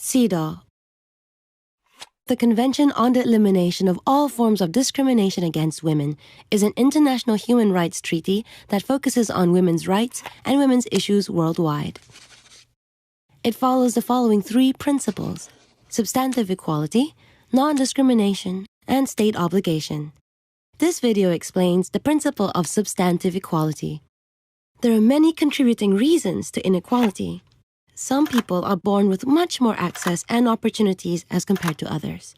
CEDAW, the Convention on the Elimination of All Forms of Discrimination Against Women, is an international human rights treaty that focuses on women's rights and women's issues worldwide. It follows the following three principles: substantive equality, non-discrimination, and state obligation. This video explains the principle of substantive equality. There are many contributing reasons to inequality. Some people are born with much more access and opportunities as compared to others.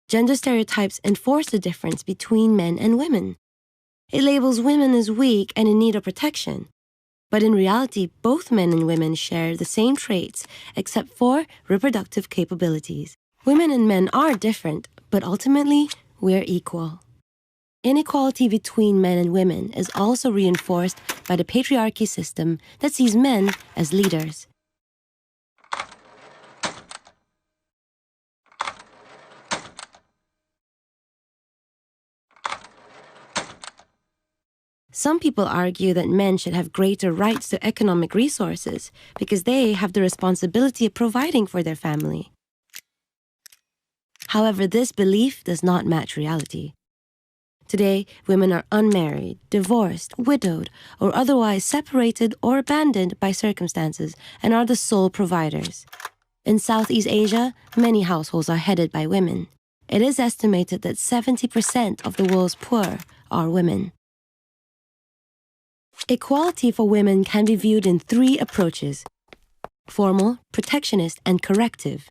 Gender stereotypes enforce the difference between men and women. It labels women as weak and in need of protection. But in reality, both men and women share the same traits except for reproductive capabilities. Women and men are different, but ultimately, we're equal. Inequality between men and women is also reinforced by the patriarchy system that sees men as leaders. Some people argue that men should have greater rights to economic resources because they have the responsibility of providing for their family. However, this belief does not match reality. Today, women are unmarried, divorced, widowed, or otherwise separated or abandoned by circumstances and are the sole providers. In Southeast Asia, many households are headed by women. It is estimated that 70% of the world's poor are women. Equality for women can be viewed in three approaches: formal, protectionist, and corrective.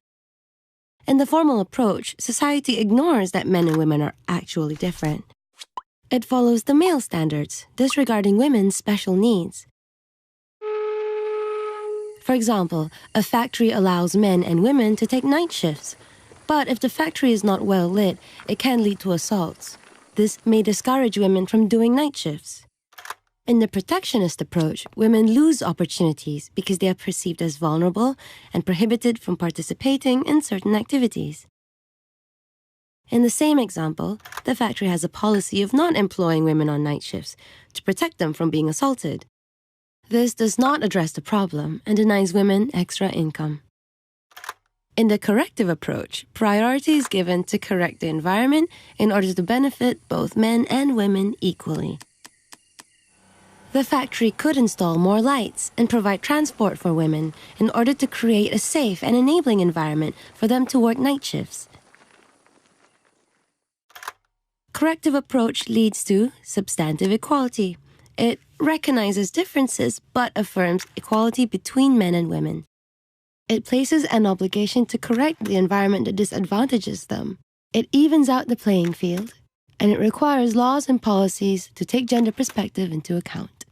In the formal approach, society ignores that men and women are actually different. It follows the male standards, disregarding women's special needs. For example, a factory allows men and women to take night shifts, but if the factory is not well lit, it can lead to assaults. This may discourage women from doing night shifts. In the protectionist approach, women lose opportunities because they are perceived as vulnerable and prohibited from participating in certain activities. In the same example, the factory has a policy of not employing women on night shifts to protect them from being assaulted. This does not address the problem and denies women extra income. In the corrective approach, priority is given to correct the environment in order to benefit both men and women equally. The factory could install more lights and provide transport for women in order to create a safe and enabling environment for them to work night shifts. Corrective approach leads to substantive equality. It recognizes differences but affirms equality between men and women. It places an obligation to correct the environment that disadvantages them. It evens out the playing field, and it requires laws and policies to take gender perspective into account.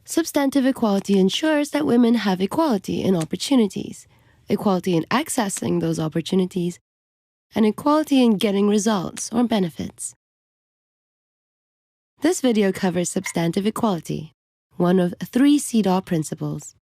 Substantive equality ensures that women have equality in opportunities, equality in accessing those opportunities, and equality in getting results or benefits. This video covers substantive equality, one of three CEDAW principles.